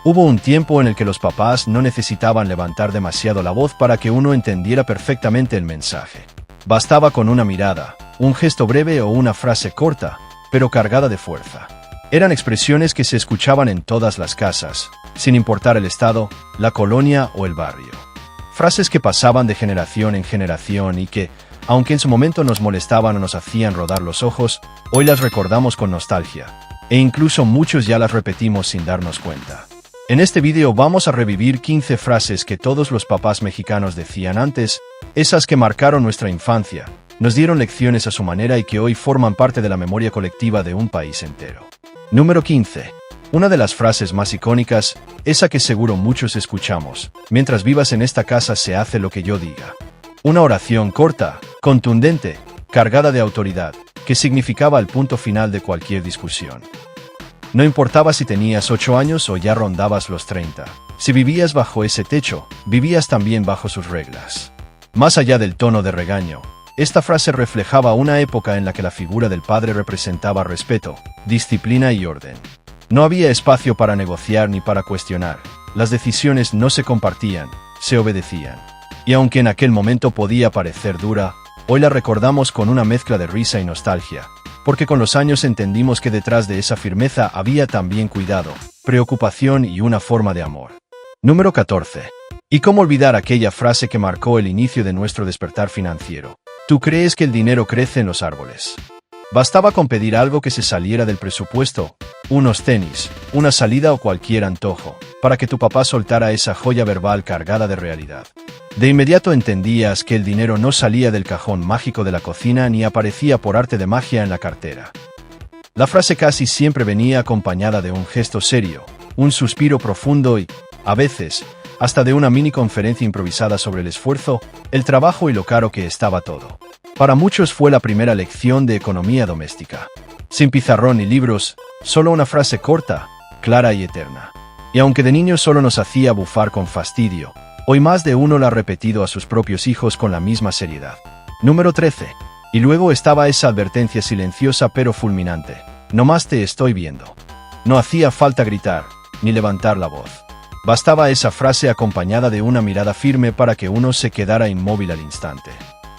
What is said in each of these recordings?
Hubo un tiempo en el que los papás no necesitaban levantar demasiado la voz para que uno entendiera perfectamente el mensaje. Bastaba con una mirada, un gesto breve o una frase corta, pero cargada de fuerza. Eran expresiones que se escuchaban en todas las casas, sin importar el estado, la colonia o el barrio. Frases que pasaban de generación en generación y que, aunque en su momento nos molestaban o nos hacían rodar los ojos, hoy las recordamos con nostalgia, e incluso muchos ya las repetimos sin darnos cuenta. En este vídeo vamos a revivir 15 frases que todos los papás mexicanos decían antes, esas que marcaron nuestra infancia, nos dieron lecciones a su manera y que hoy forman parte de la memoria colectiva de un país entero. Número 15. Una de las frases más icónicas, esa que seguro muchos escuchamos, mientras vivas en esta casa se hace lo que yo diga. Una oración corta, contundente, cargada de autoridad, que significaba el punto final de cualquier discusión. No importaba si tenías 8 años o ya rondabas los 30. Si vivías bajo ese techo, vivías también bajo sus reglas. Más allá del tono de regaño, esta frase reflejaba una época en la que la figura del padre representaba respeto, disciplina y orden. No había espacio para negociar ni para cuestionar. Las decisiones no se compartían, se obedecían. Y aunque en aquel momento podía parecer dura, hoy la recordamos con una mezcla de risa y nostalgia, porque con los años entendimos que detrás de esa firmeza había también cuidado, preocupación y una forma de amor. Número 14. ¿Y cómo olvidar aquella frase que marcó el inicio de nuestro despertar financiero? ¿Tú crees que el dinero crece en los árboles? Bastaba con pedir algo que se saliera del presupuesto, unos tenis, una salida o cualquier antojo, para que tu papá soltara esa joya verbal cargada de realidad. De inmediato entendías que el dinero no salía del cajón mágico de la cocina ni aparecía por arte de magia en la cartera. La frase casi siempre venía acompañada de un gesto serio, un suspiro profundo y, a veces, hasta de una mini conferencia improvisada sobre el esfuerzo, el trabajo y lo caro que estaba todo. Para muchos fue la primera lección de economía doméstica. Sin pizarrón ni libros, solo una frase corta, clara y eterna. Y aunque de niños solo nos hacía bufar con fastidio, hoy más de uno la ha repetido a sus propios hijos con la misma seriedad. Número 13. Y luego estaba esa advertencia silenciosa pero fulminante. No más te estoy viendo. No hacía falta gritar, ni levantar la voz. Bastaba esa frase acompañada de una mirada firme para que uno se quedara inmóvil al instante.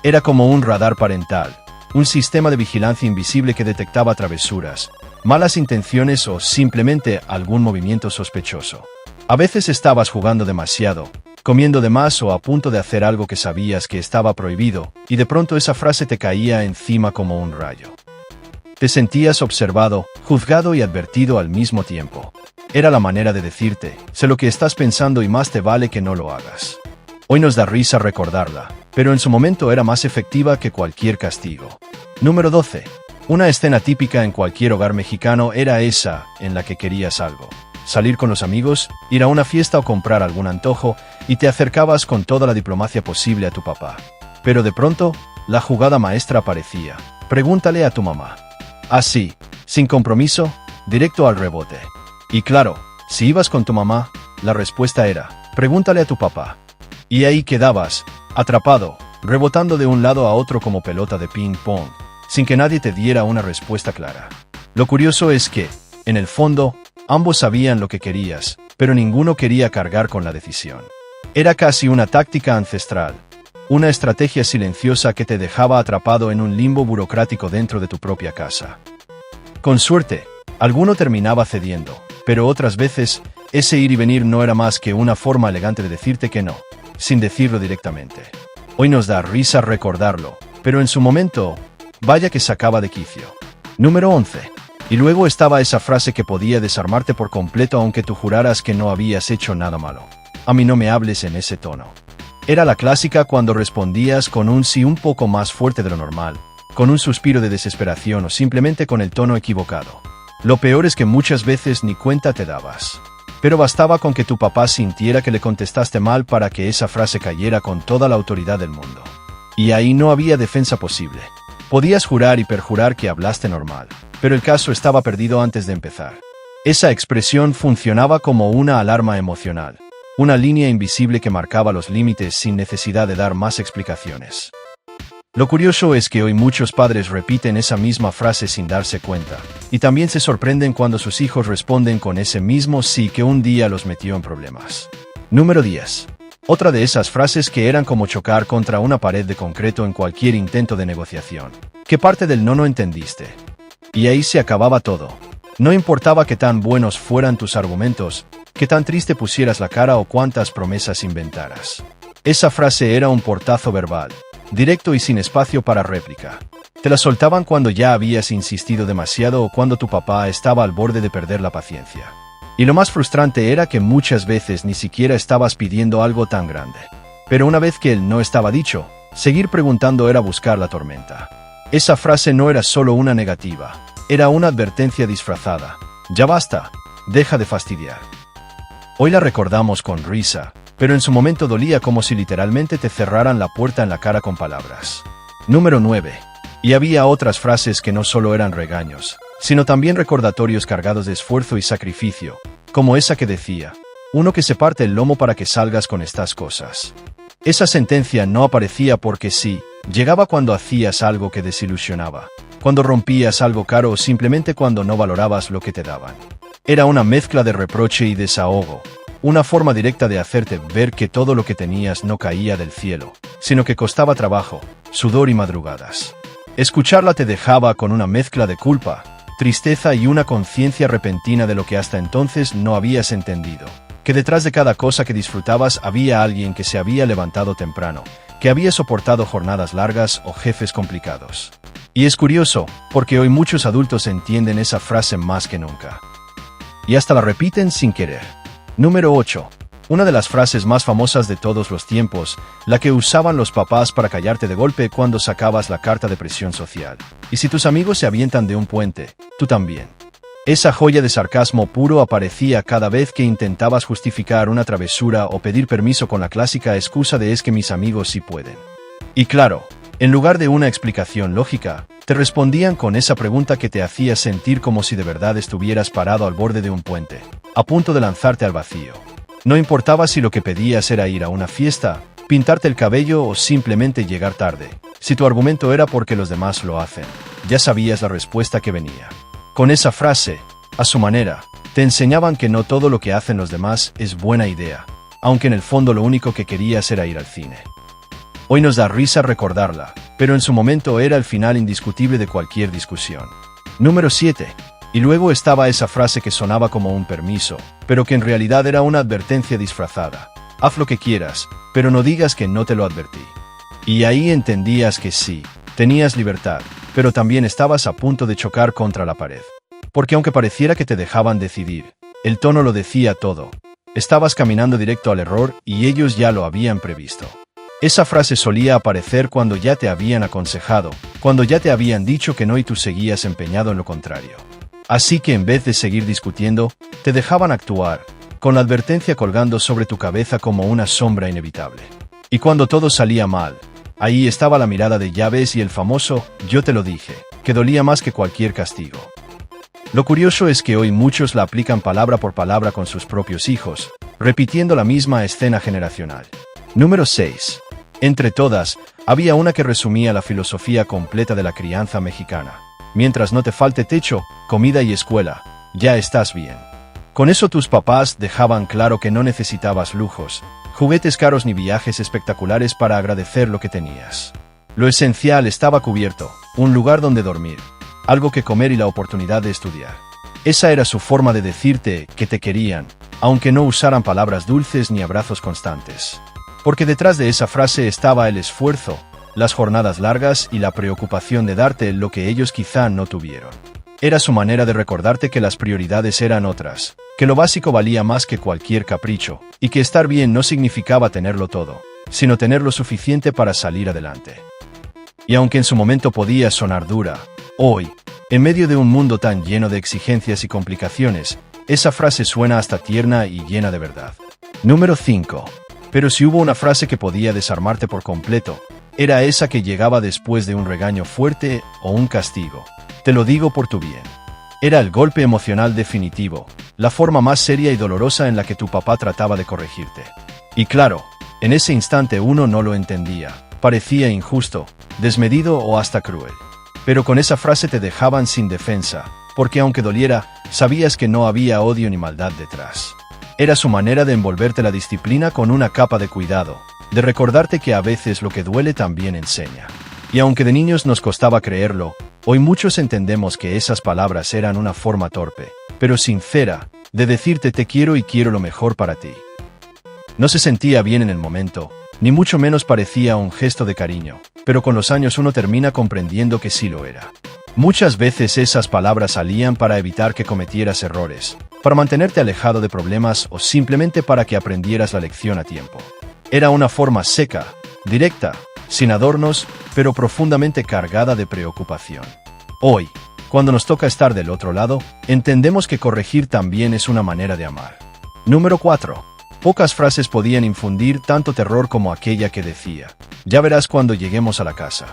Era como un radar parental, un sistema de vigilancia invisible que detectaba travesuras, malas intenciones o simplemente algún movimiento sospechoso. A veces estabas jugando demasiado, comiendo de más o a punto de hacer algo que sabías que estaba prohibido, y de pronto esa frase te caía encima como un rayo. Te sentías observado, juzgado y advertido al mismo tiempo. Era la manera de decirte, sé lo que estás pensando y más te vale que no lo hagas. Hoy nos da risa recordarla, pero en su momento era más efectiva que cualquier castigo. Número 12. Una escena típica en cualquier hogar mexicano era esa en la que querías algo. Salir con los amigos, ir a una fiesta o comprar algún antojo, y te acercabas con toda la diplomacia posible a tu papá. Pero de pronto, la jugada maestra aparecía. Pregúntale a tu mamá. Así, sin compromiso, directo al rebote. Y claro, si ibas con tu mamá, la respuesta era, pregúntale a tu papá. Y ahí quedabas, atrapado, rebotando de un lado a otro como pelota de ping-pong, sin que nadie te diera una respuesta clara. Lo curioso es que, en el fondo, ambos sabían lo que querías, pero ninguno quería cargar con la decisión. Era casi una táctica ancestral, una estrategia silenciosa que te dejaba atrapado en un limbo burocrático dentro de tu propia casa. Con suerte, alguno terminaba cediendo, pero otras veces, ese ir y venir no era más que una forma elegante de decirte que no, sin decirlo directamente. Hoy nos da risa recordarlo, pero en su momento, vaya que sacaba de quicio. Número 11. Y luego estaba esa frase que podía desarmarte por completo aunque tú juraras que no habías hecho nada malo. A mí no me hables en ese tono. Era la clásica cuando respondías con un sí un poco más fuerte de lo normal, con un suspiro de desesperación o simplemente con el tono equivocado. Lo peor es que muchas veces ni cuenta te dabas. Pero bastaba con que tu papá sintiera que le contestaste mal para que esa frase cayera con toda la autoridad del mundo. Y ahí no había defensa posible. Podías jurar y perjurar que hablaste normal, pero el caso estaba perdido antes de empezar. Esa expresión funcionaba como una alarma emocional, una línea invisible que marcaba los límites sin necesidad de dar más explicaciones. Lo curioso es que hoy muchos padres repiten esa misma frase sin darse cuenta, y también se sorprenden cuando sus hijos responden con ese mismo sí que un día los metió en problemas. Número 10. Otra de esas frases que eran como chocar contra una pared de concreto en cualquier intento de negociación. ¿Qué parte del no entendiste? Y ahí se acababa todo. No importaba qué tan buenos fueran tus argumentos, qué tan triste pusieras la cara o cuántas promesas inventaras. Esa frase era un portazo verbal, directo y sin espacio para réplica. Te la soltaban cuando ya habías insistido demasiado o cuando tu papá estaba al borde de perder la paciencia. Y lo más frustrante era que muchas veces ni siquiera estabas pidiendo algo tan grande. Pero una vez que el no estaba dicho, seguir preguntando era buscar la tormenta. Esa frase no era solo una negativa, era una advertencia disfrazada. Ya basta, deja de fastidiar. Hoy la recordamos con risa, pero en su momento dolía como si literalmente te cerraran la puerta en la cara con palabras. Número 9. Y había otras frases que no solo eran regaños, sino también recordatorios cargados de esfuerzo y sacrificio, como esa que decía, uno que se parte el lomo para que salgas con estas cosas. Esa sentencia no aparecía porque sí, llegaba cuando hacías algo que desilusionaba, cuando rompías algo caro o simplemente cuando no valorabas lo que te daban. Era una mezcla de reproche y desahogo, una forma directa de hacerte ver que todo lo que tenías no caía del cielo, sino que costaba trabajo, sudor y madrugadas. Escucharla te dejaba con una mezcla de culpa, tristeza y una conciencia repentina de lo que hasta entonces no habías entendido, que detrás de cada cosa que disfrutabas había alguien que se había levantado temprano, que había soportado jornadas largas o jefes complicados. Y es curioso, porque hoy muchos adultos entienden esa frase más que nunca. Y hasta la repiten sin querer. Número 8. Una de las frases más famosas de todos los tiempos, la que usaban los papás para callarte de golpe cuando sacabas la carta de presión social. Y si tus amigos se avientan de un puente, tú también. Esa joya de sarcasmo puro aparecía cada vez que intentabas justificar una travesura o pedir permiso con la clásica excusa de es que mis amigos sí pueden. Y claro, en lugar de una explicación lógica, te respondían con esa pregunta que te hacía sentir como si de verdad estuvieras parado al borde de un puente, a punto de lanzarte al vacío. No importaba si lo que pedías era ir a una fiesta, pintarte el cabello o simplemente llegar tarde. Si tu argumento era porque los demás lo hacen, ya sabías la respuesta que venía. Con esa frase, a su manera, te enseñaban que no todo lo que hacen los demás es buena idea, aunque en el fondo lo único que querías era ir al cine. Hoy nos da risa recordarla, pero en su momento era el final indiscutible de cualquier discusión. Número 7. Y luego estaba esa frase que sonaba como un permiso, pero que en realidad era una advertencia disfrazada. Haz lo que quieras, pero no digas que no te lo advertí. Y ahí entendías que sí, tenías libertad, pero también estabas a punto de chocar contra la pared. Porque aunque pareciera que te dejaban decidir, el tono lo decía todo. Estabas caminando directo al error y ellos ya lo habían previsto. Esa frase solía aparecer cuando ya te habían aconsejado, cuando ya te habían dicho que no y tú seguías empeñado en lo contrario. Así que en vez de seguir discutiendo, te dejaban actuar, con la advertencia colgando sobre tu cabeza como una sombra inevitable. Y cuando todo salía mal, ahí estaba la mirada de ya ves y el famoso «yo te lo dije», que dolía más que cualquier castigo. Lo curioso es que hoy muchos la aplican palabra por palabra con sus propios hijos, repitiendo la misma escena generacional. Número 6. Entre todas, había una que resumía la filosofía completa de la crianza mexicana. Mientras no te falte techo, comida y escuela, ya estás bien. Con eso tus papás dejaban claro que no necesitabas lujos, juguetes caros ni viajes espectaculares para agradecer lo que tenías. Lo esencial estaba cubierto, un lugar donde dormir, algo que comer y la oportunidad de estudiar. Esa era su forma de decirte que te querían, aunque no usaran palabras dulces ni abrazos constantes. Porque detrás de esa frase estaba el esfuerzo, las jornadas largas y la preocupación de darte lo que ellos quizá no tuvieron. Era su manera de recordarte que las prioridades eran otras, que lo básico valía más que cualquier capricho, y que estar bien no significaba tenerlo todo, sino tener lo suficiente para salir adelante. Y aunque en su momento podía sonar dura, hoy, en medio de un mundo tan lleno de exigencias y complicaciones, esa frase suena hasta tierna y llena de verdad. Número 5. Pero si hubo una frase que podía desarmarte por completo, era esa que llegaba después de un regaño fuerte o un castigo. Te lo digo por tu bien. Era el golpe emocional definitivo, la forma más seria y dolorosa en la que tu papá trataba de corregirte. Y claro, en ese instante uno no lo entendía, parecía injusto, desmedido o hasta cruel. Pero con esa frase te dejaban sin defensa, porque aunque doliera, sabías que no había odio ni maldad detrás. Era su manera de envolverte la disciplina con una capa de cuidado, de recordarte que a veces lo que duele también enseña. Y aunque de niños nos costaba creerlo, hoy muchos entendemos que esas palabras eran una forma torpe, pero sincera, de decirte te quiero y quiero lo mejor para ti. No se sentía bien en el momento, ni mucho menos parecía un gesto de cariño, pero con los años uno termina comprendiendo que sí lo era. Muchas veces esas palabras salían para evitar que cometieras errores, para mantenerte alejado de problemas o simplemente para que aprendieras la lección a tiempo. Era una forma seca, directa, sin adornos, pero profundamente cargada de preocupación. Hoy, cuando nos toca estar del otro lado, entendemos que corregir también es una manera de amar. Número 4. Pocas frases podían infundir tanto terror como aquella que decía: ya verás cuando lleguemos a la casa.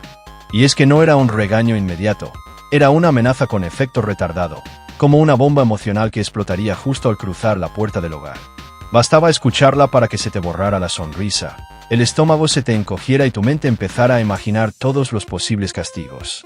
Y es que no era un regaño inmediato, era una amenaza con efecto retardado, como una bomba emocional que explotaría justo al cruzar la puerta del hogar. Bastaba escucharla para que se te borrara la sonrisa, el estómago se te encogiera y tu mente empezara a imaginar todos los posibles castigos.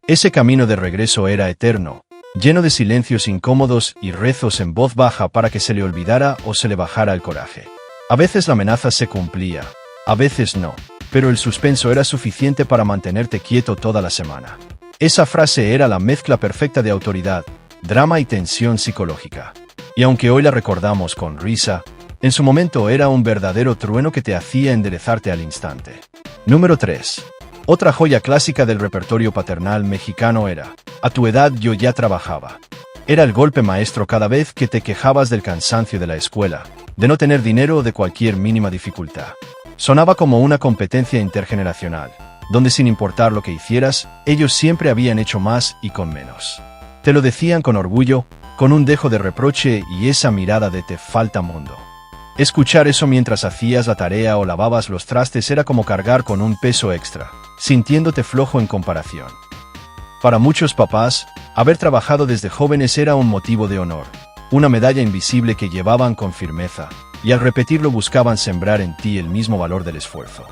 Ese camino de regreso era eterno, lleno de silencios incómodos y rezos en voz baja para que se le olvidara o se le bajara el coraje. A veces la amenaza se cumplía, a veces no, pero el suspenso era suficiente para mantenerte quieto toda la semana. Esa frase era la mezcla perfecta de autoridad, drama y tensión psicológica. Y aunque hoy la recordamos con risa, en su momento era un verdadero trueno que te hacía enderezarte al instante. Número 3. Otra joya clásica del repertorio paternal mexicano era: a tu edad yo ya trabajaba. Era el golpe maestro cada vez que te quejabas del cansancio de la escuela, de no tener dinero o de cualquier mínima dificultad. Sonaba como una competencia intergeneracional, donde sin importar lo que hicieras, ellos siempre habían hecho más y con menos. Te lo decían con orgullo, con un dejo de reproche y esa mirada de te falta mundo. Escuchar eso mientras hacías la tarea o lavabas los trastes era como cargar con un peso extra, sintiéndote flojo en comparación. Para muchos papás, haber trabajado desde jóvenes era un motivo de honor, una medalla invisible que llevaban con firmeza, y al repetirlo buscaban sembrar en ti el mismo valor del esfuerzo.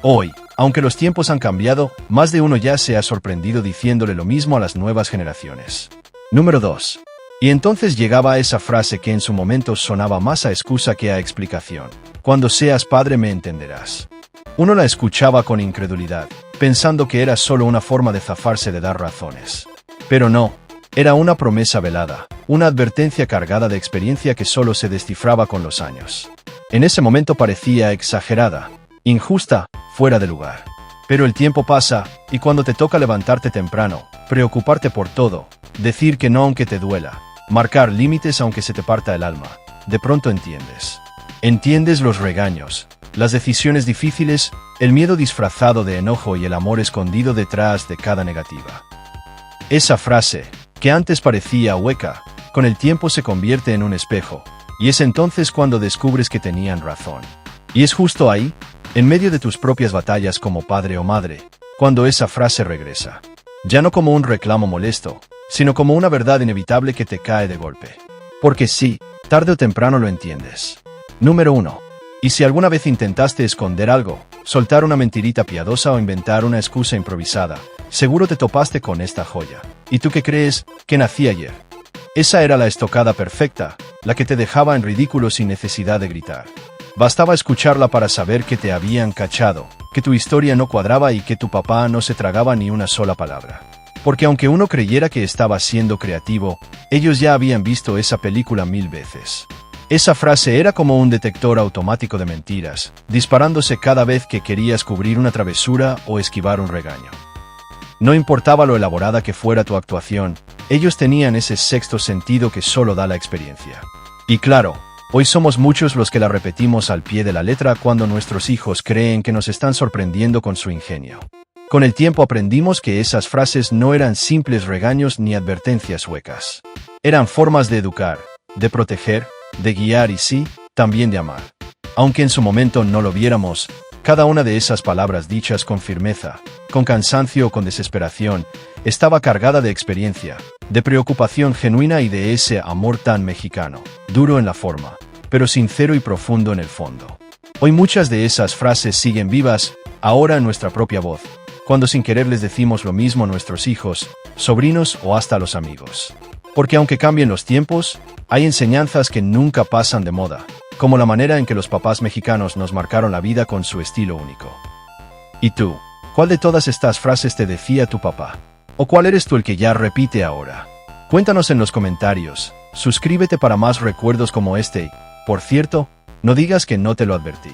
Hoy, aunque los tiempos han cambiado, más de uno ya se ha sorprendido diciéndole lo mismo a las nuevas generaciones. Número 2. Y entonces llegaba esa frase que en su momento sonaba más a excusa que a explicación: cuando seas padre me entenderás. Uno la escuchaba con incredulidad, pensando que era solo una forma de zafarse de dar razones. Pero no, era una promesa velada, una advertencia cargada de experiencia que solo se descifraba con los años. En ese momento parecía exagerada, injusta, fuera de lugar. Pero el tiempo pasa, y cuando te toca levantarte temprano, preocuparte por todo, decir que no aunque te duela, marcar límites aunque se te parta el alma, de pronto entiendes. Entiendes los regaños, las decisiones difíciles, el miedo disfrazado de enojo y el amor escondido detrás de cada negativa. Esa frase, que antes parecía hueca, con el tiempo se convierte en un espejo, y es entonces cuando descubres que tenían razón. Y es justo ahí, en medio de tus propias batallas como padre o madre, cuando esa frase regresa. Ya no como un reclamo molesto, sino como una verdad inevitable que te cae de golpe. Porque sí, tarde o temprano lo entiendes. Número 1. Y si alguna vez intentaste esconder algo, soltar una mentirita piadosa o inventar una excusa improvisada, seguro te topaste con esta joya. ¿Y tú qué crees? Que nací ayer. Esa era la estocada perfecta, la que te dejaba en ridículo sin necesidad de gritar. Bastaba escucharla para saber que te habían cachado, que tu historia no cuadraba y que tu papá no se tragaba ni una sola palabra. Porque aunque uno creyera que estaba siendo creativo, ellos ya habían visto esa película 1000 veces. Esa frase era como un detector automático de mentiras, disparándose cada vez que querías cubrir una travesura o esquivar un regaño. No importaba lo elaborada que fuera tu actuación, ellos tenían ese sexto sentido que solo da la experiencia. Y claro, hoy somos muchos los que la repetimos al pie de la letra cuando nuestros hijos creen que nos están sorprendiendo con su ingenio. Con el tiempo aprendimos que esas frases no eran simples regaños ni advertencias huecas. Eran formas de educar, de proteger, de guiar y sí, también de amar. Aunque en su momento no lo viéramos, cada una de esas palabras dichas con firmeza, con cansancio o con desesperación, estaba cargada de experiencia, de preocupación genuina y de ese amor tan mexicano, duro en la forma, pero sincero y profundo en el fondo. Hoy muchas de esas frases siguen vivas, ahora en nuestra propia voz, cuando sin querer les decimos lo mismo a nuestros hijos, sobrinos o hasta a los amigos. Porque aunque cambien los tiempos, hay enseñanzas que nunca pasan de moda, como la manera en que los papás mexicanos nos marcaron la vida con su estilo único. ¿Y tú? ¿Cuál de todas estas frases te decía tu papá? ¿O cuál eres tú el que ya repite ahora? Cuéntanos en los comentarios, suscríbete para más recuerdos como este y, por cierto, no digas que no te lo advertí.